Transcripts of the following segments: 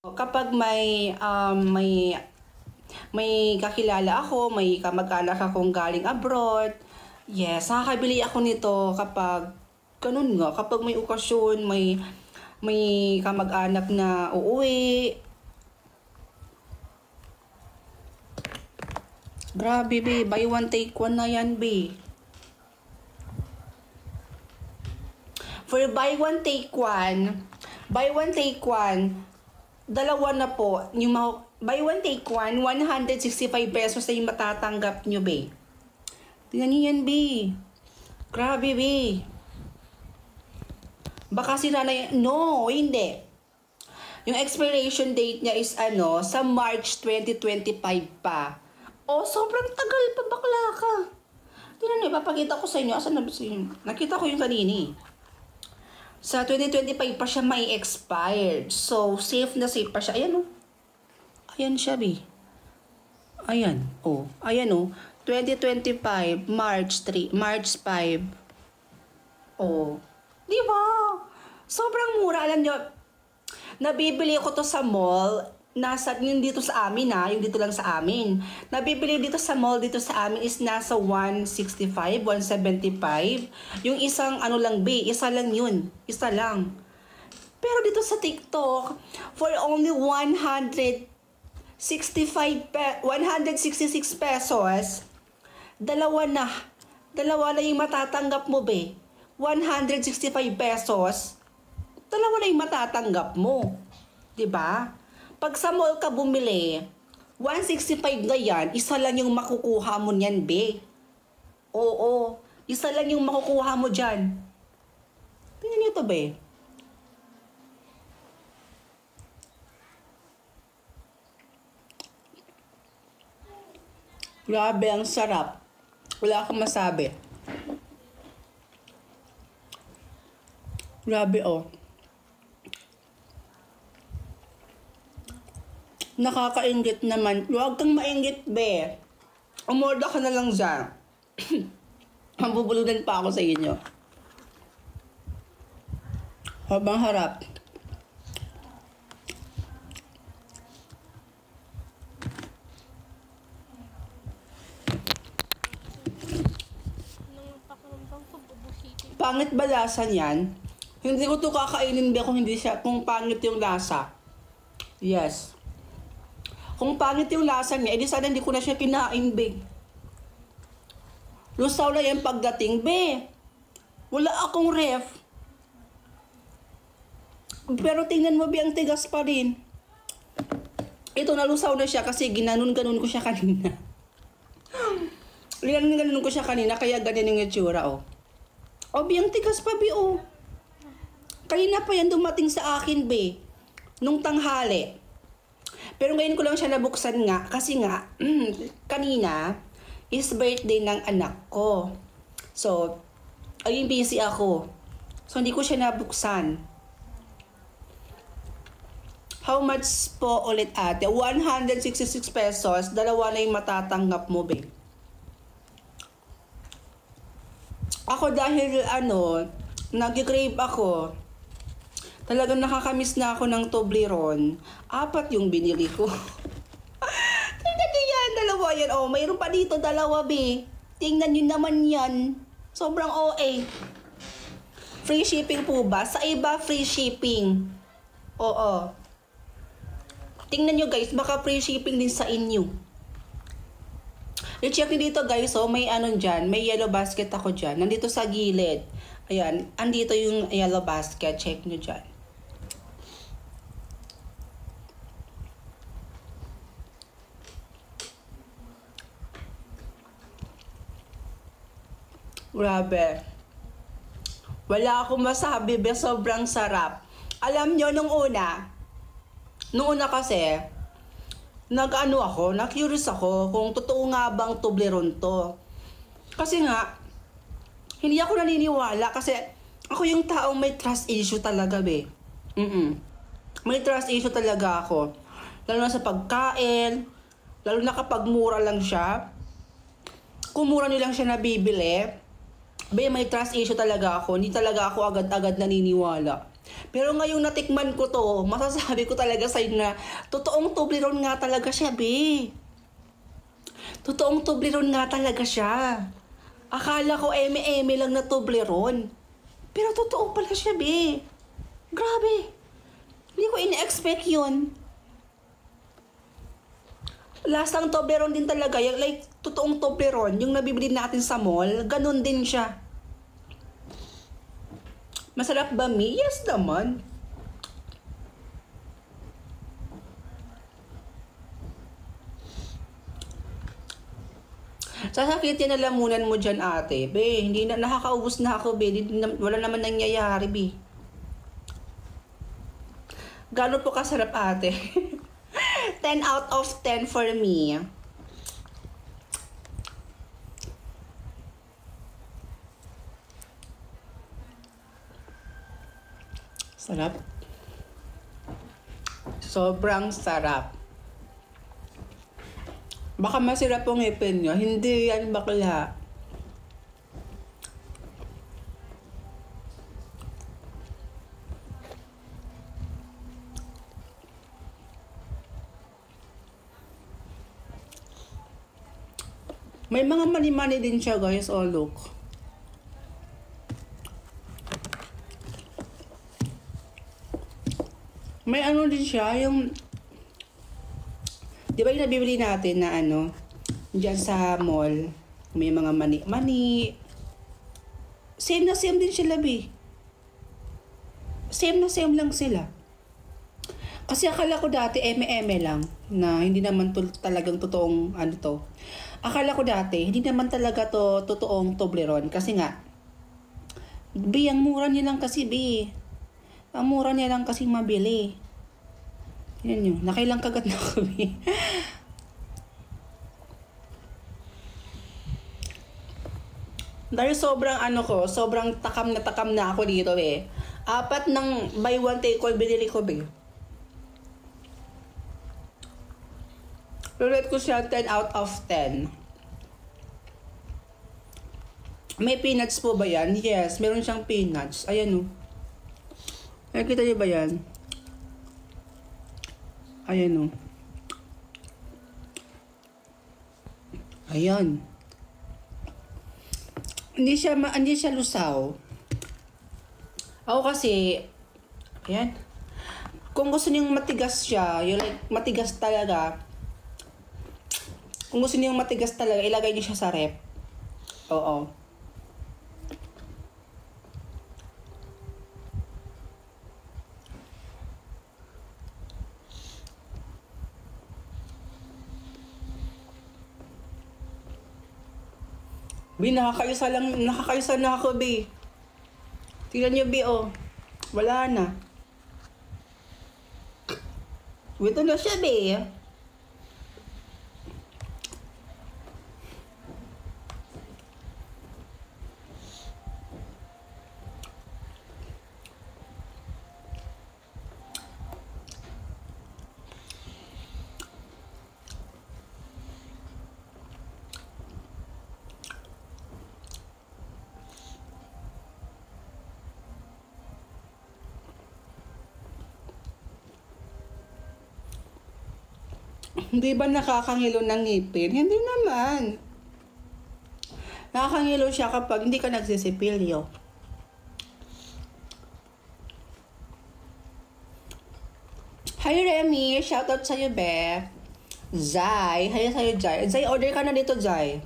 Kapag may kakilala ako, may kamag-anak akong galing abroad, yes, nakakabili ako nito kapag ganun nga, kapag may okasyon, may kamag-anak na uuwi. Grabe, be, buy one take one na yan, be. For buy one take one, dalawa na po. Yung buy one take one, 165 pesos na yung matatanggap nyo, be. Tingnan nyo yan, be. Grabe, be. Baka sila na yan. No, hindi. Yung expiration date niya is sa March 2025 pa. Oh, sobrang tagal pa, bakla ka. Tingnan nyo, ipapakita ko sa inyo. Asan na ba sa inyo? Nakita ko yung kanini. Sa 2025 pa siya may expired. So, safe na safe pa siya. Ayan, oh. Ayan siya, be. Ayan, oh. Ayan, oh. 2025, March 5. Oh. Di ba? Sobrang mura. Alam nyo, nabibili ko to sa mall. Yung dito sa amin, yung dito lang sa amin. Nabibili dito sa mall, dito sa amin is nasa 165, 175. Yung isang lang, be, isa lang yun. Isa lang. Pero dito sa TikTok, for only 166 pesos, dalawa na yung matatanggap mo, be. 165 pesos, dalawa na yung matatanggap mo. Diba? Pag sa mall ka bumili, 165 na yan, isa lang yung makukuha mo niyan, be. Oo, isa lang yung makukuha mo dyan. Tingnan niyo to, be. Grabe, ang sarap. Wala akong masabi. Grabe, oh. Nakakaingit naman. Huwag kang maingit, be. Umorder ka na lang dyan. Mabubulunan pa ako sa inyo. Habang harap. Pangit ba lasa niyan? Hindi ko to kakainin, be, kung pangit yung lasa. Yes. Kung pangit yung lasa niya, edi sana hindi ko na siya kinain, be. Lusaw na yan pagdating, be. Wala akong ref. Pero tingnan mo, be, ang tigas pa rin. Ito, nalusaw na siya kasi ginanon-ganon ko siya kanina. Ginanon-ganon ko siya kanina, kaya ganyan yung itsura, oh. Oh, be, ang tigas pa, be, oh. Kanina pa yan dumating sa akin, be. Nung tanghali. Pero ngayon ko lang siya nabuksan nga kasi nga kanina is birthday ng anak ko. So, ayun, busy ako. So, hindi ko siya nabuksan. How much po ulit, ate? 166 pesos. Dalawa na yung matatanggap mo, be. Ako dahil nag-crave ako. Talagang nakakamiss na ako ng Toblerone. 4 yung binili ko. Tingnan nyo yan, dalawa yan. Oh, mayroon pa dito, dalawa, be. Tingnan nyo naman yan. Sobrang OA. Free shipping po ba? Sa iba, free shipping. Oo. Tingnan nyo, guys, baka free shipping din sa inyo. I-check nyo dito, guys, oh, may dyan. May yellow basket ako dyan. Nandito sa gilid. Ayan, andito yung yellow basket. Check nyo dyan. Grabe. Wala akong masabi, be. Sobrang sarap. Alam nyo, nung una kasi, na-curious ako kung totoo nga bang Toblerone to. Kasi nga, hindi ako naniniwala kasi ako yung taong may trust issue talaga, be. May trust issue talaga ako. Lalo na sa pagkain, lalo na kapag mura lang siya. Kung mura nilang siya nabibili, be, may trust issue talaga ako. Hindi talaga ako agad-agad naniniwala. Pero ngayong natikman ko to, masasabi ko talaga sa'yo na totoong Toblerone nga talaga siya, be. Totoong Toblerone nga talaga siya. Akala ko eme-eme lang na Toblerone. Pero totoo pala siya, be. Grabe. Hindi ko ina-expect yun. Lasang Toblerone din talaga. Yung like, totoong Toblerone, yung nabibili natin sa mall, ganun din siya. Masarap ba, Mi? Yes naman. Sasakitin na lamunan mo dyan, ate. Be, hindi na, nakakaubos na ako, be. Wala naman nangyayari, be. Gano'n po kasarap, ate? 10 out of 10 for me. Sarap. Sobrang sarap. Baka masirap ang ngipin nyo. Hindi yan, bakla. May mga mani-mani din siya, guys. Oh, look. May ano din siya, yung... Di ba yung nabibili natin na ano, dyan sa mall, may mga mani. Same na same din sila, be. Same na same lang sila. Kasi akala ko dati, eme-eme lang, na hindi naman talagang totoong, ano to. Akala ko dati, hindi naman talaga to totoong Toblerone. Kasi nga, be, ang mura niya lang kasi, be. Ang mura niya lang kasi mabili. Yan yun. Nakailang kagat na kami. Dahil sobrang ano ko, sobrang takam na ako dito, eh. 4 ng buy one take all binili ko, be. Rate ko siya 10 out of 10. May peanuts po ba yan? Yes, meron siyang peanuts. Ayan, oh. Nakikita niyo ba yan? Ayan, oh. Ayan. Hindi siya lusaw. Ako kasi, ayan. Kung gusto niyong matigas siya, yung like, matigas talaga. Kung gusto niyong matigas talaga, ilagay niyo siya sa rep. Oo. Bi, nakakaisa na ako, Bi. Tingnan niyo, Bi, oh. Wala na. Ito na siya, Bi. Hindi ba nakakangilo ng ngipin? Hindi naman. Nakakangilo siya kapag hindi ka nagsisipilyo. Hi Remy, shoutout sa'yo, be. Zai, hi sa'yo, Zai. Zai, order ka na dito, Zai.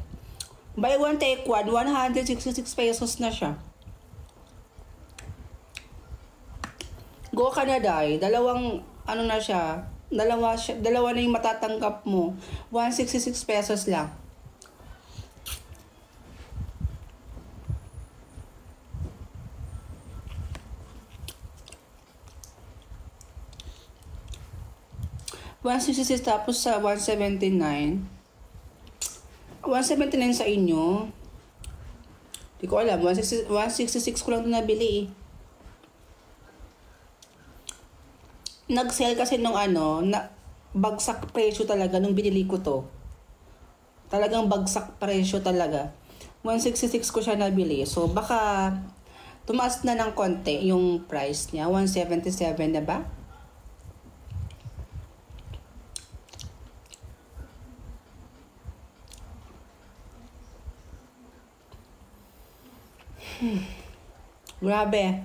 Buy one, take one, 166 pesos na siya. Go ka na, Dai. Dalawang, ano na siya, dalawa na yung matatanggap mo. 166 pesos lang. $166 tapos sa 179. 179 sa inyo. Hindi ko alam. 166 ko lang nabili eh. Nag-sale kasi nung ano, na bagsak presyo talaga nung binili ko to. Talagang bagsak presyo talaga. 166 ko siya nabili. So baka Tumaas na ng konti yung price niya. 177 na ba? Grabe.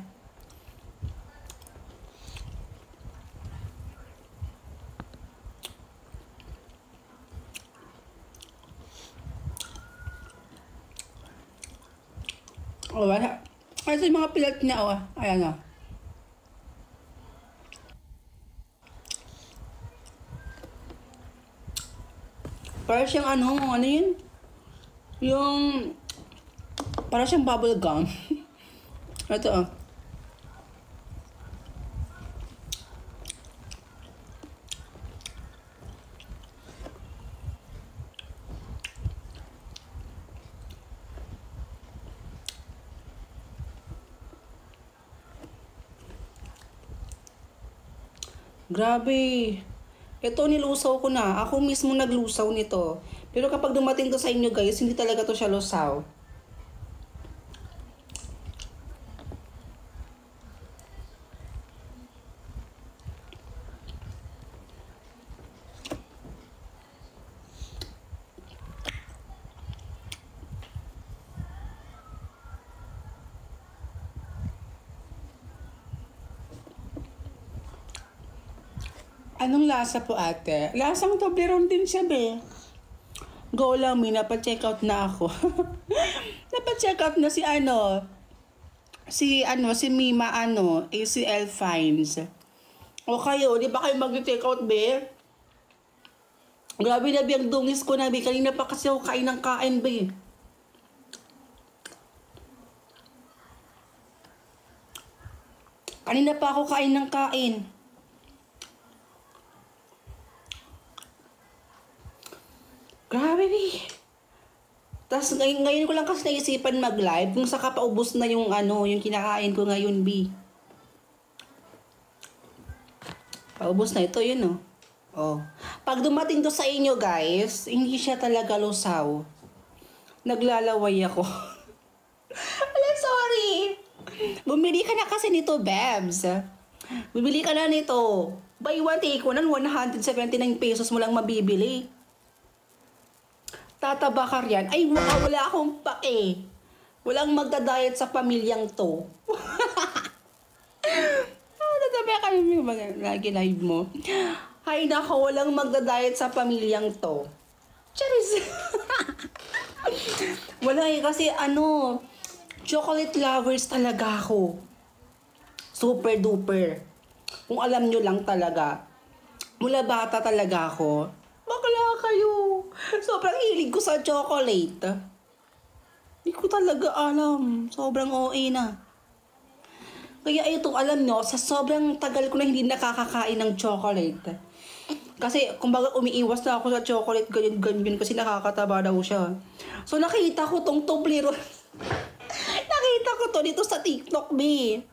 O, wala. Kasi yung mga pilat niya, oh. Ayan, oh. Para siyang ano yun? Yung, para siyang bubble gum. Ito, oh. Grabe. Ito nilusaw ko na. Ako mismo naglusaw nito. Pero kapag dumating to sa inyo guys, hindi talaga to siya lusaw. Anong lasa po ate? Lasang Toblerone din siya be. Go lang mi, napacheck out na ako. Napacheck out na si si Mima ACL Fines. O kayo, di ba kayo mag-take out be? Grabe na be, ang dungis ko na be. Kanina pa kasi ako kain ng kain be. Kanina pa ako kain ng kain. Grabe, be. Tapos ngayon ko lang kasi naisipan mag-live kung saka paubos na yung yung kinakain ko ngayon, be. Paubos na ito, yun, oh. Oh. Pag dumating to sa inyo, guys, hindi siya talaga lusaw. Naglalaway ako. Ala, sorry. Bumili ka na kasi nito, Babs. Bumili ka na nito. Buy one, take one, 179 pesos mo lang mabibili. Tataba ka riyan. Ay, wala akong pake. Walang magda-diet sa pamilyang to. Tataba ka naman lagi live mo. Ay, nako, walang magda-diet sa pamilyang to. Charis. Wala eh, kasi chocolate lovers talaga ako. Super duper. Kung alam nyo lang talaga. Mula bata talaga ako. Bakla kayo. Sobrang hilig ko sa chocolate. Hindi ko talaga alam. Sobrang OA na. Kaya ito, alam nyo, sa sobrang tagal ko na hindi nakakakain ng chocolate. Kasi, kumbaga, umiiwas na ako sa chocolate, ganyan, kasi nakakataba daw siya. So, nakita ko tong Toblerone. Nakita ko to dito sa TikTok, be.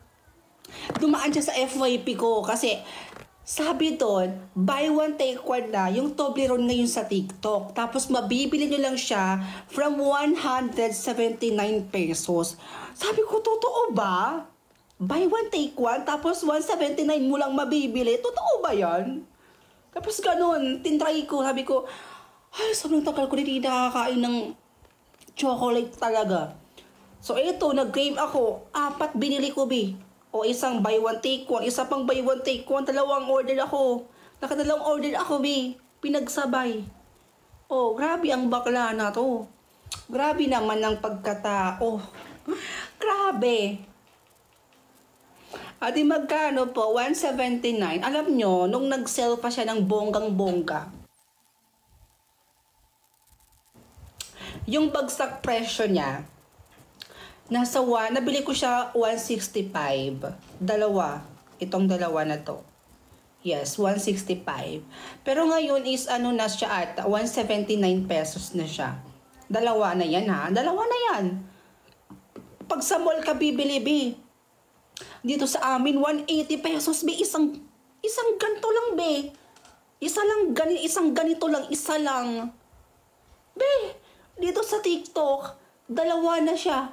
Dumaan siya sa FYP ko, kasi, sabi doon, buy one, take one na yung Toblerone ngayon sa TikTok. Tapos mabibili nyo lang siya from 179 pesos. Sabi ko, totoo ba? Buy one, take one, tapos 179 mo lang mabibili. Totoo ba yan? Tapos ganun, tintry ko, sabi ko, ay, sobrang tagal ko hindi nakakain ng chocolate talaga. So ito, nag-game ako, 4 binili ko, be. O isang buy one take one, isa pang buy one take one, dalawang order ako. Nakadalawang order ako, be. Pinagsabay. Oh, grabe ang bakla na to. Grabe naman ang pagkatao. Grabe. At magkano po? 179. Alam nyo, nung nag-sell pa siya ng bonggang-bongga, yung bagsak presyo niya, nabili ko siya 165. Itong dalawa na to. Yes, 165. Pero ngayon is na siya at 179 pesos na siya. Dalawa na yan ha. Dalawa na yan. Pag sa mall ka bibili, be. Dito sa amin, 180 pesos, be. Isang ganito lang, be. Isang ganito lang, isa lang. Be, dito sa TikTok, dalawa na siya.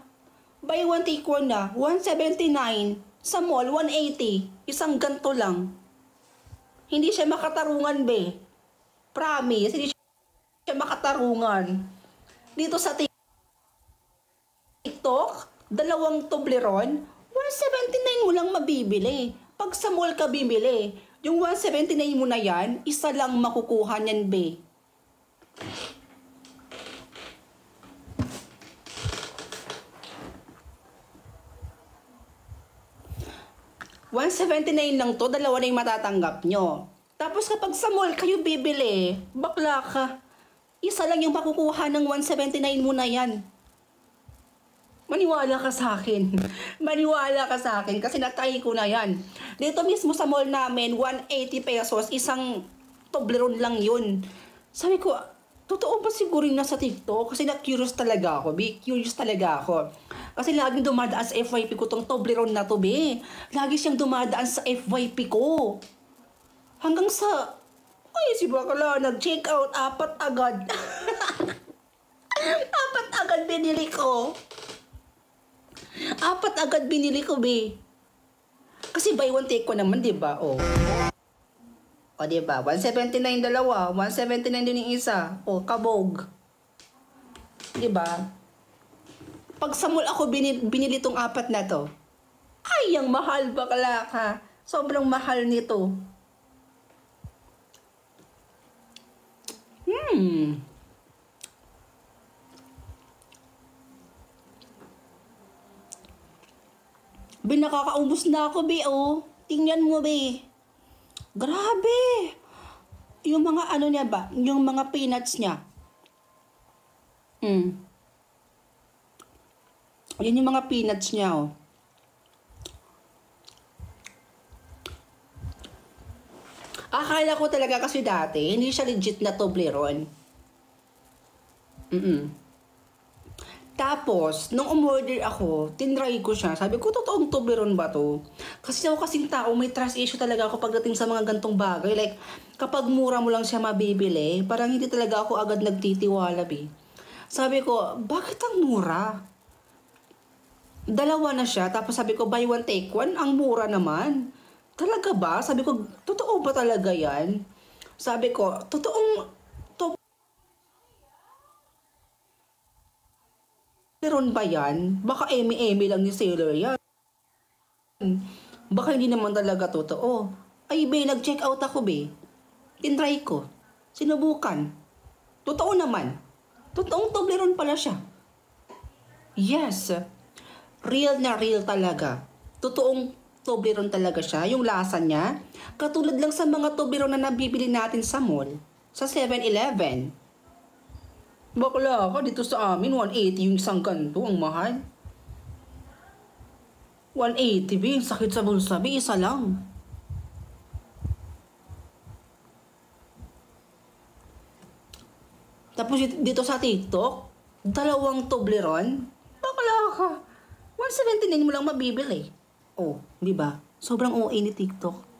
Buy one take one na. 179. Sa mall, 180. Isang ganto lang. Hindi siya makatarungan, be. Promise, hindi siya makatarungan. Dito sa TikTok, dalawang Toblerone, 179 mo lang mabibili. Pag sa mall ka bibili, yung 179 mo na yan, isa lang makukuha niyan, be. $179 lang to, dalawa na yung matatanggap nyo. Tapos kapag sa mall kayo bibili, bakla ka. Isa lang yung makukuha ng 179 mo na yan. Maniwala ka sa akin. Maniwala ka sa akin kasi natry ko na yan. Dito mismo sa mall namin, 180 pesos, isang Toblerone lang yun. Sabi ko, totoo ba siguro yung nasa TikTok? Kasi na-curious talaga ako, be. Curious talaga ako. Kasi laging dumadaan sa FYP ko tong Toblerone na to, be. Lagi siyang dumadaan sa FYP ko. Hanggang sa, ay, si Bakala, nag-check out, 4 agad. 4 agad binili ko. 4 agad binili ko, be. Kasi buy one take one naman, di ba? O, di ba? 179 dalawa, 179 din yung isa. O, kabog. Di ba? Pag sa mall ako binili tong 4 na to. Ay, ang mahal, bakla ka. Sobrang mahal nito. Nakakaubos na ako, be, oh. Tingnan mo, be. Grabe. Yung mga ano niya ba? Yung mga peanuts niya. Yan yung mga peanuts niya, oh. Akala ko talaga kasi dati, hindi siya legit na Toblerone. Tapos, nung umorder ako, tinry ko siya. Sabi ko, totoong Toblerone ba to? Kasi ako kasing tao, may trust issue talaga ako pagdating sa mga gantong bagay. Like, kapag mura mo lang siya mabibili, parang hindi talaga ako agad nagtitiwala, eh. Sabi ko, bakit ang mura? Dalawa na siya, tapos sabi ko, buy one take one, ang mura naman. Talaga ba? Sabi ko, totoo ba talaga yan? Sabi ko, totoong Toblerone ba yan? Baka eme-eme lang ni seller yan. Baka hindi naman talaga totoo. Ay, be, nag-check out ako, be. Tinry ko. Sinubukan. Totoo naman. Totoong Toblerone pala siya. Yes. Real na real talaga. Totoong Toblerone talaga siya. Yung lasa niya. Katulad lang sa mga Toblerone na nabibili natin sa mall. Sa 7-Eleven. Bakla ka, dito sa amin, 180 yung isang ganito. Ang mahal. 180, be. Sakit sa bulsa, be. Isa lang. Tapos dito sa TikTok, dalawang Toblerone. Bakla ka. 179 mo lang mabibili. Oh, di ba? Sobrang OA ni TikTok.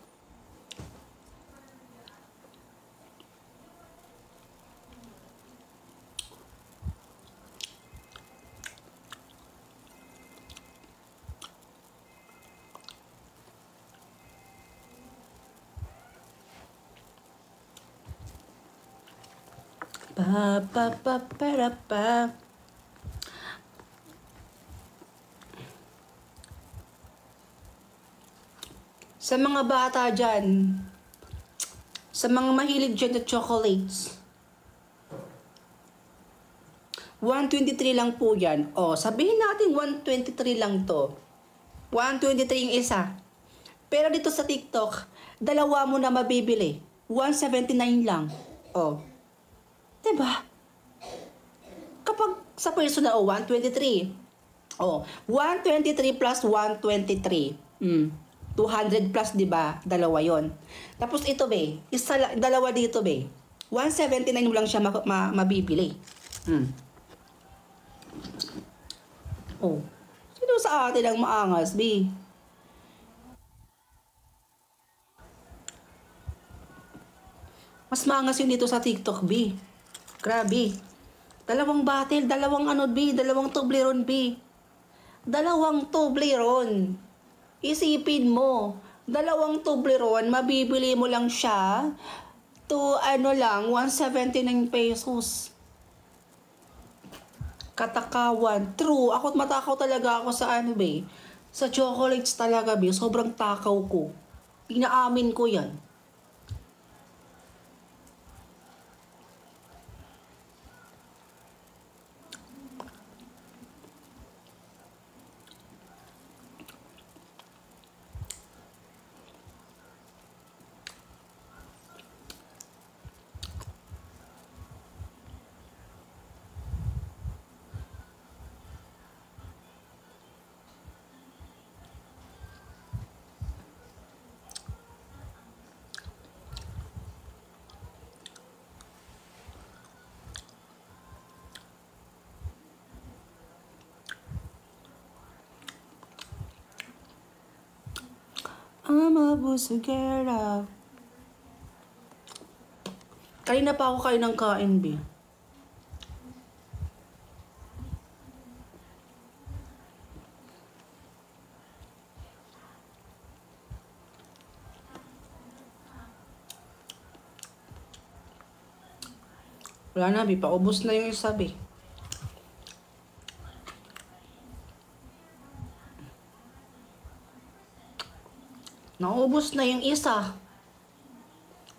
Pa pa pa para pa. Sa mga bata dyan, sa mga mahilig dyan na chocolates, 123 lang po yan. O, sabihin natin 123 lang to. 123 yung isa. Pero dito sa TikTok, dalawa mo na mabibili. 179 lang. O. Diba? Kapag sa personal, 123. O, 123 plus 123. 200 plus, di ba? Dalawa yon. Tapos ito, be. Dalawa dito, be. 179 mo lang siya mabibili. Oh. Sino sa atin ang maangas, be? Mas maangas yung dito sa TikTok, be. Grabe. Dalawang bottle, dalawang ano, be. Dalawang Toblerone, be. Dalawang Toblerone. Isipin mo, dalawang Toblerone, mabibili mo lang siya to ano lang, 179 pesos. Katakawan. True, ako matakaw talaga ako sa ano be. Sa chocolates talaga be, sobrang takaw ko. Inaamin ko yan. I'm a busugera. Kanina pa ako kain ng kain, B. Wala na, B. Paubos na yung isa, B. Naubos na yung isa.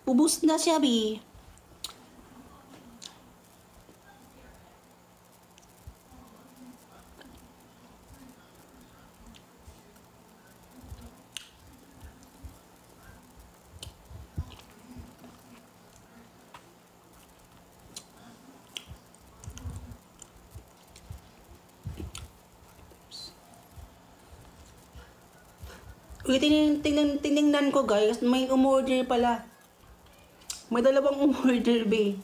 Ubus na siya, B. Uy, tiningnan ko guys, may umorder pala. May dalawang umorder, B.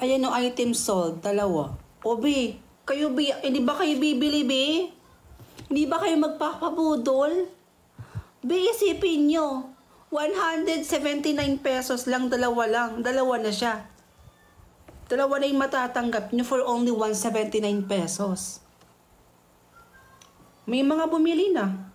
Ayan o, item sold, dalawa. O, B, kayo, B, hindi ba kayo bibili, B? Hindi ba kayo magpapabudol? B, isipin nyo. 179 pesos lang, dalawa lang. Dalawa na siya. Dalawa na yung matatanggap nyo for only 179 pesos. May mga bumili na.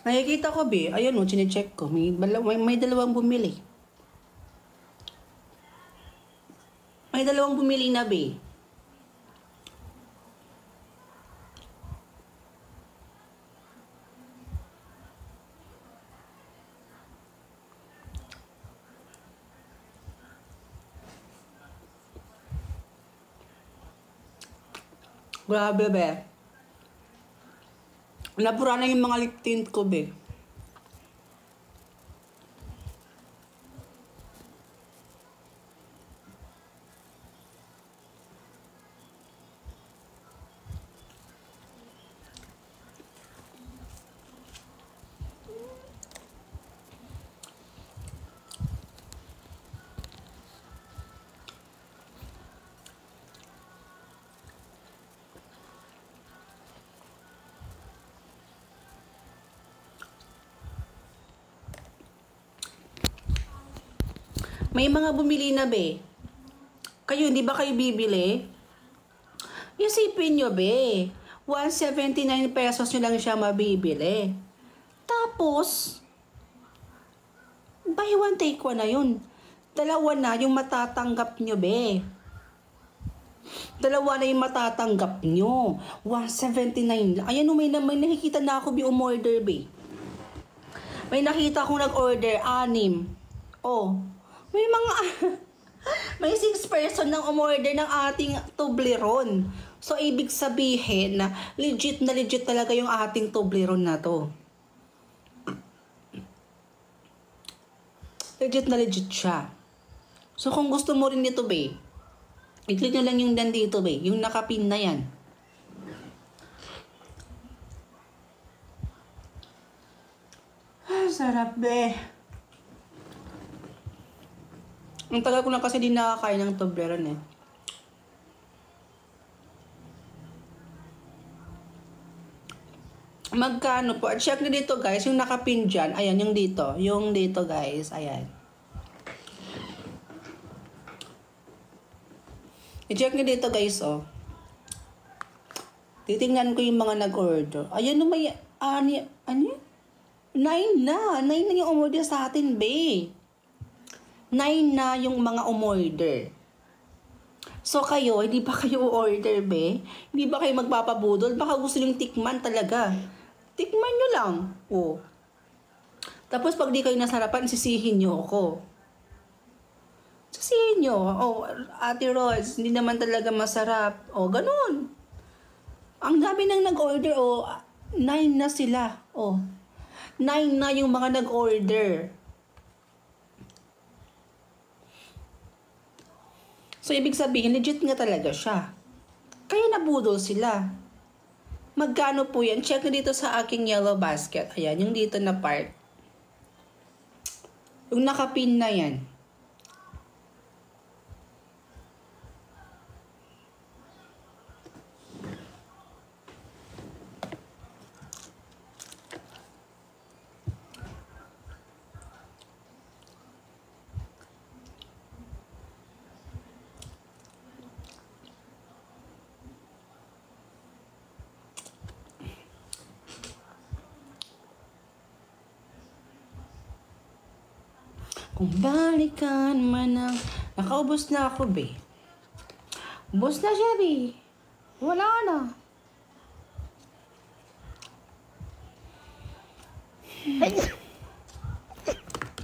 Nakikita ko, B. Ayun o, chinecheck ko. May dalawang bumili. May dalawang bumili na, B. Grabe, be. Napura na yung mga lip tint ko, be. May mga bumili na, be. Kayo, hindi ba kayo bibili? Isipin nyo, be. 179 pesos nyo lang siya mabibili. Tapos, buy one, take one na yun. Dalawa na yung matatanggap nyo, be. Dalawa na yung matatanggap nyo. 179. Ayan, may nakikita na ako, be, umorder, be. May nakita akong nag-order, 6. Oh, may mga, may 6 person nang umorder ng ating Toblerone. So, ibig sabihin na legit talaga yung ating Toblerone na to. Legit na legit siya. So, kung gusto mo rin nito, be, i-click nyo lang yung nandito, be. Yung nakapin na yan. Sarap, be. Ang tagal ko na kasi di nakakain ng Toblerone, eh. Magkano po? At check nyo dito, guys. Yung nakapin dyan. Ayan, yung dito. Yung dito, guys. Ayan. I-check nyo dito guys, oh. Titingnan ko yung mga nag-order. Ayan, no, may, ano yun? 9 na. 9 na yung umorder sa atin, be. 9 na yung mga umorder. So kayo, hindi ba kayo order, be? Hindi ba kayo magpapabudol? Baka gusto nyo tikman talaga. Tikman nyo lang. Oh. Tapos pag di kayo nasarapan, sisihin nyo ako. Sisihin nyo. Oh, Ate Rods, hindi naman talaga masarap. Oh, ganun. Ang dami nang nag-order, oh. 9 na sila. Oh. 9 na yung mga nag-order. So, ibig sabihin, legit nga talaga siya. Kaya nabudol sila. Magkano po yan? Check na dito sa aking yellow basket. Ayan, yung dito na part. Yung nakapin na yan. Kung balikan man ang... Nakaubos na ako, be. Ubos na siya, be. Wala na.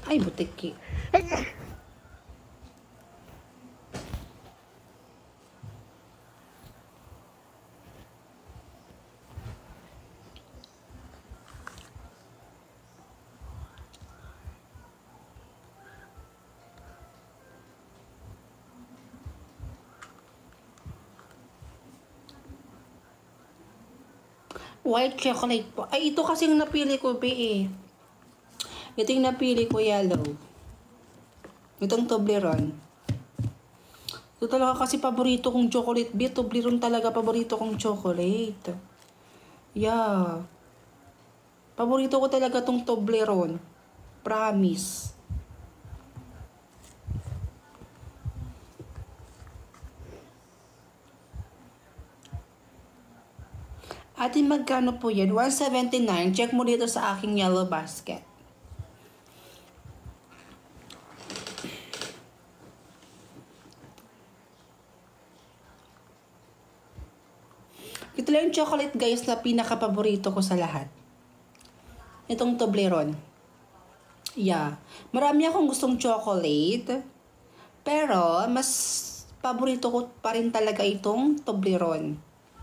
Ay, butiki. White chocolate po. Ay, ito kasi yung napili ko, be, eh. Ito yung napili ko, yellow. Itong Toblerone. Ito talaga kasi paborito kong chocolate, be. Toblerone talaga paborito kong chocolate. Yeah. Paborito ko talaga tong Toblerone. Promise. Atin magkano po yan? 179. Check mo dito sa aking yellow basket. Ito lang yung chocolate guys na pinaka-paborito ko sa lahat. Itong Toblerone. Yeah. Marami akong gustong chocolate. Pero, mas paborito ko pa rin talaga itong Toblerone.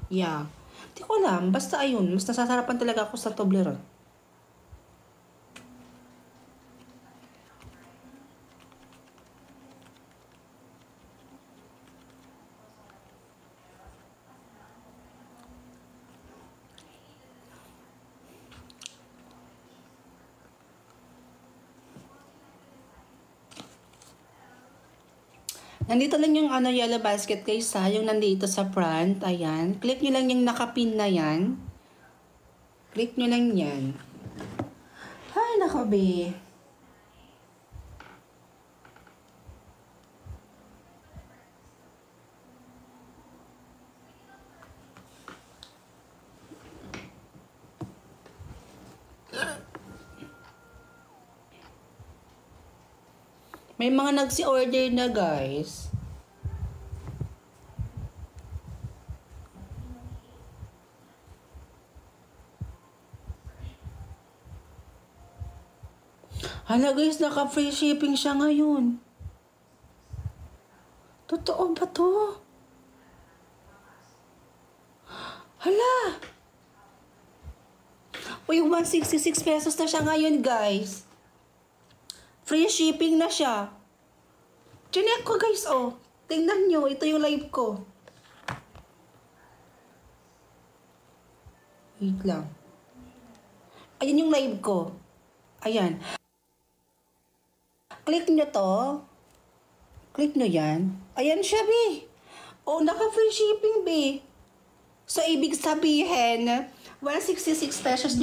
Yeah. Hindi ko alam. Basta ayun. Mas nasasarapan talaga ako sa Toblerone. Nandito lang yung yellow basket guys ha. Yung nandito sa front. Ayan. Click nyo lang yung nakapin na yan. Click nyo lang yan. Ay, nako be. May mga nagsi-order na guys. Hala guys, naka-free shipping siya ngayon. Totoo ba to? Hala! Uy, 166 pesos na siya ngayon guys. Free shipping na siya. Chinek ko guys, oh. Tingnan nyo, ito yung live ko. Wait lang. Ayan yung live ko. Ayan. Click nyo to. Click nyo yan. Ayan siya, be. Oh, naka-free shipping, be. So, ibig sabihin, 166 pesos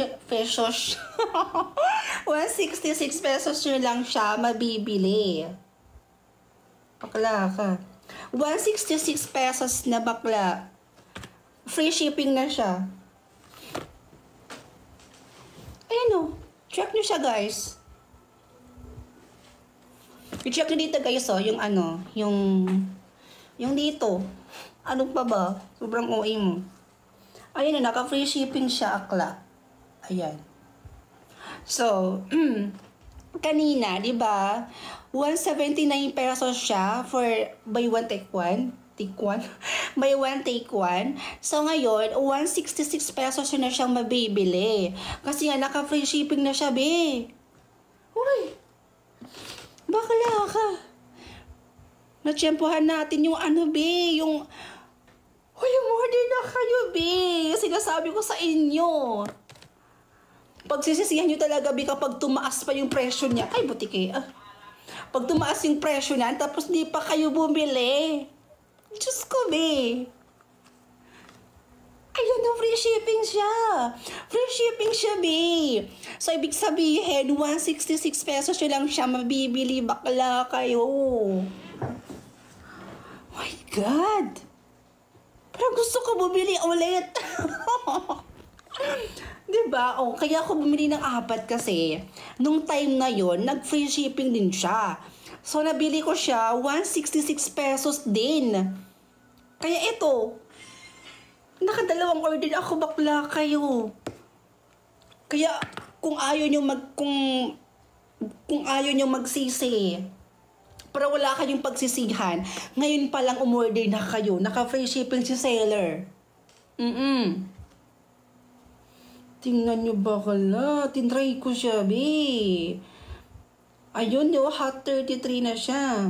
166 pesos nyo lang siya mabibili. Pakla ka. 166 pesos na bakla. Free shipping na siya. Ayan o. Check nyo siya, guys. I-check nyo dito, guys, o. Yung ano, yung dito. Ano pa ba? Sobrang OA mo. Ayan o, naka-free shipping siya, akla. Ayan. So, kanina, di ba? 179 pesos siya for buy one take one. Buy one take one. So ngayon, 166 pesos na siyang mabibili. Kasi nga naka-free shipping na siya, be. Uy! Bakla ka. Natsyempohan natin yung ano, be. Yung... Uy, umorder na kayo, be. Sinasabi ko sa inyo. Pagsisisihan nyo talaga, be, kapag tumaas pa yung presyo niya. Ay, butike. Pag tumaas yung presyo niyan, tapos di pa kayo bumili. Diyos ko, be. Ayun, no, free shipping siya. Free shipping siya, be. So, ibig sabihin, 166 pesos yun lang siya mabibili. Bakla kayo. My God. Pero gusto ko bumili ulit. Diba? O, kaya ako bumili ng 4 kasi, nung time na yon nag-free shipping din siya. So, nabili ko siya, 166 pesos din. Kaya ito, nakadalawang order ako, bakla kayo. Kaya, kung ayaw nyo magsisi, pero wala kayong pagsisihan, ngayon pa lang umorder na kayo, naka-free shipping si seller. Tingnan nyo bakala. Tinry ko siya, be. Ayun, yung hot 33 na siya.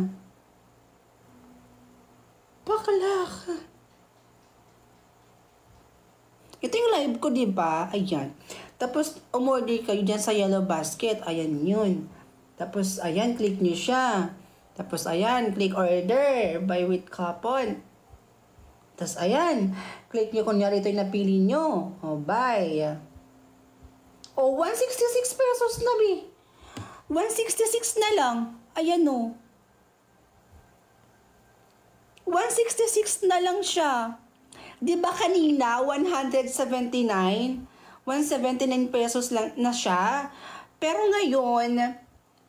Bakala ka. Ito yung live ko, diba? Ayan. Tapos, umorder kayo dyan sa yellow basket. Ayan yun. Tapos, ayan, click nyo siya. Tapos, ayan, click order. Buy with coupon. Tapos, ayan. Click nyo kunyari ito yung napili nyo. O, buy. O, 166 pesos na, be. 166 na lang. Ayan, o. 166 na lang siya. Diba kanina, 179? 179 pesos lang na siya. Pero ngayon,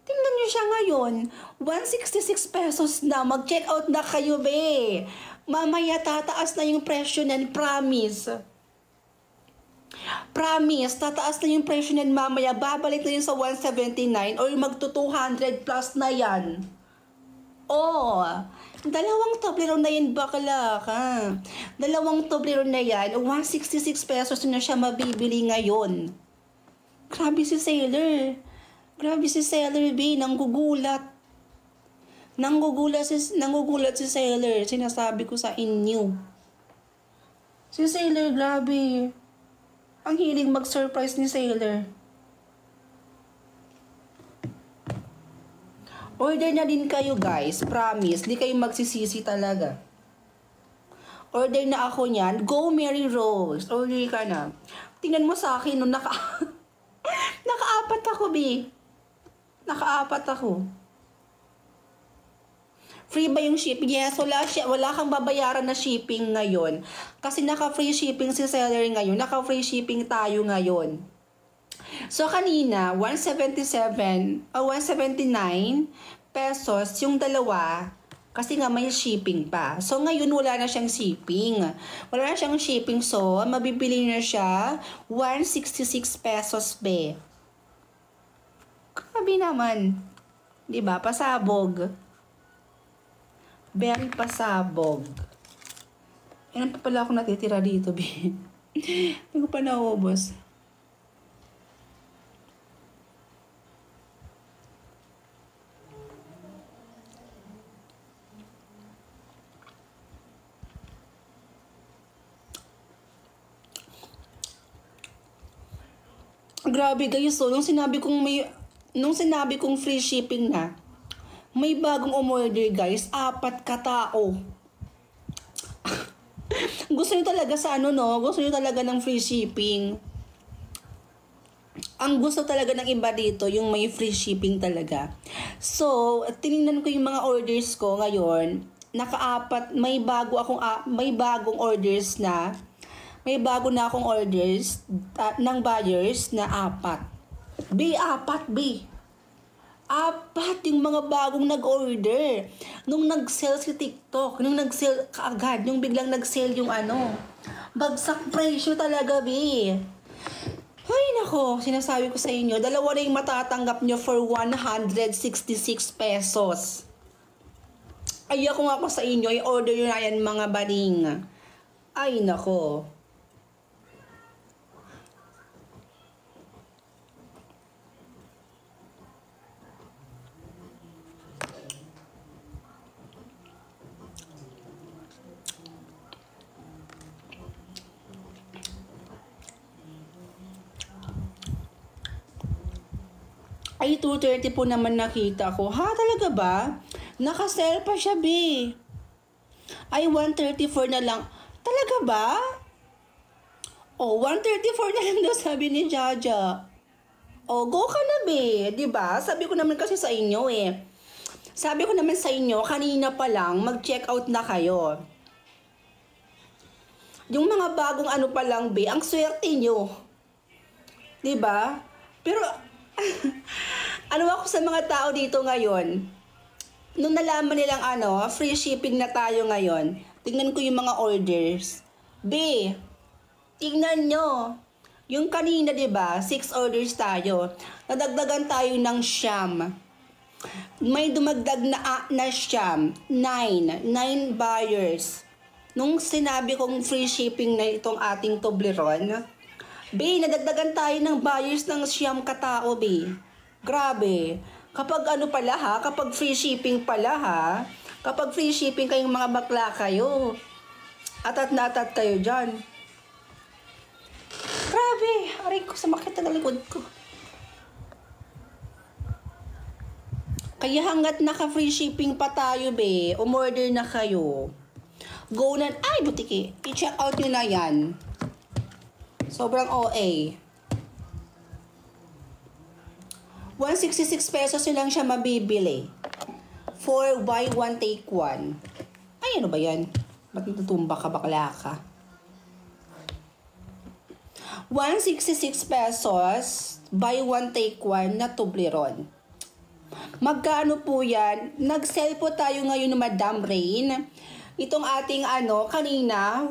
tingnan nyo siya ngayon. 166 pesos na. Mag-check out na kayo, be. Mamaya tataas na yung presyo nan, promise. Promise, tataas na yung presyo niyan mamaya. Babalik na yun sa 179 or magto 200 plus na yan. Oh, dalawang Toblerone na yan, bakla ka. Dalawang Toblerone na yan, 166 pesos na siya mabibili ngayon. Grabe si seller. Grabe si seller, be. Nanggugulat. Nanggugulat si seller. Sinasabi ko sa inyo. Si seller, grabe. Ang hiling mag-surprise ni seller. Order na din kayo, guys. Promise. Di kayo magsisisi talaga. Order na ako niyan. Go Mary Rose. Order ka na. Tingnan mo sa akin nung naka-4 ako, be. Naka-4 ako. Free ba yung shipping? Yes, wala kang babayaran na shipping ngayon. Kasi naka-free shipping si seller ngayon. Naka-free shipping tayo ngayon. So, kanina, 179 pesos yung dalawa. Kasi nga may shipping pa. So, ngayon wala na siyang shipping. Wala na siyang shipping. So, mabibili na siya 166 pesos, be. Grabe naman. Diba? Pasabog. Very pasabog. Ilan pa pala ako natitira dito, be? Hindi ko pa naubos. Grabe guys, so nung sinabi kong free shipping na, may bagong umorder, guys. 4 katao. Gusto nyo talaga sa ano, no? Gusto nyo talaga ng free shipping. Ang gusto talaga ng iba dito, yung may free shipping talaga. So, tinignan ko yung mga orders ko ngayon. nakaapat, may bagong orders na. May bago na akong orders ng buyers na apat. Apat, Apat yung mga bagong nag-order. Nung nag-sell si TikTok, nung nag-sell kaagad, nung biglang nag-sell yung bagsak presyo talaga, Ay, nako, sinasabi ko sa inyo, dalawa na yung matatanggap nyo for 166 pesos. Ay, ako nga sa inyo, i-order nyo na yan, mga baning. Ay, nako. Ay, 2:30 po naman nakita ko. Ha, talaga ba? Naka-sell pa siya, Ay, 134 na lang. Talaga ba? Oh, 134 na lang daw sabi ni Jaja. Oh, go ka na, Diba? Sabi ko naman kasi sa inyo, Sabi ko naman sa inyo, kanina pa lang, mag-check out na kayo. Yung mga bagong pa lang, ang swerte nyo. Diba? Pero, ako sa mga tao dito ngayon, nung nalaman nilang free shipping na tayo ngayon, tingnan ko yung mga orders. Tingnan nyo. Yung kanina, diba, 6 orders tayo. Nadagdagan tayo ng siyam. May dumagdag na siyam. 9 buyers. Nung sinabi kong free shipping na itong ating Toblerone, nadagdagan tayo ng buyers ng siyam katao, Grabe. Kapag kapag free shipping pala, kapag free shipping kayong mga bakla kayo, atat na atat kayo dyan. Grabe. Aray ko, samakit na likod ko. Kaya hanggat naka-free shipping pa tayo, umorder na kayo. Go na, ay butiki, i-check out nyo na yan. Sobrang OA. 166 pesos yun lang siya mabibili. For buy one, take one. Ay, ano ba yan? Ba't natutumba ka, bakla ka? 166 pesos, buy one, take one na Toblerone. Magkano po yan? Nag-sell po tayo ngayon ng Madam Rain. Itong ating kanina,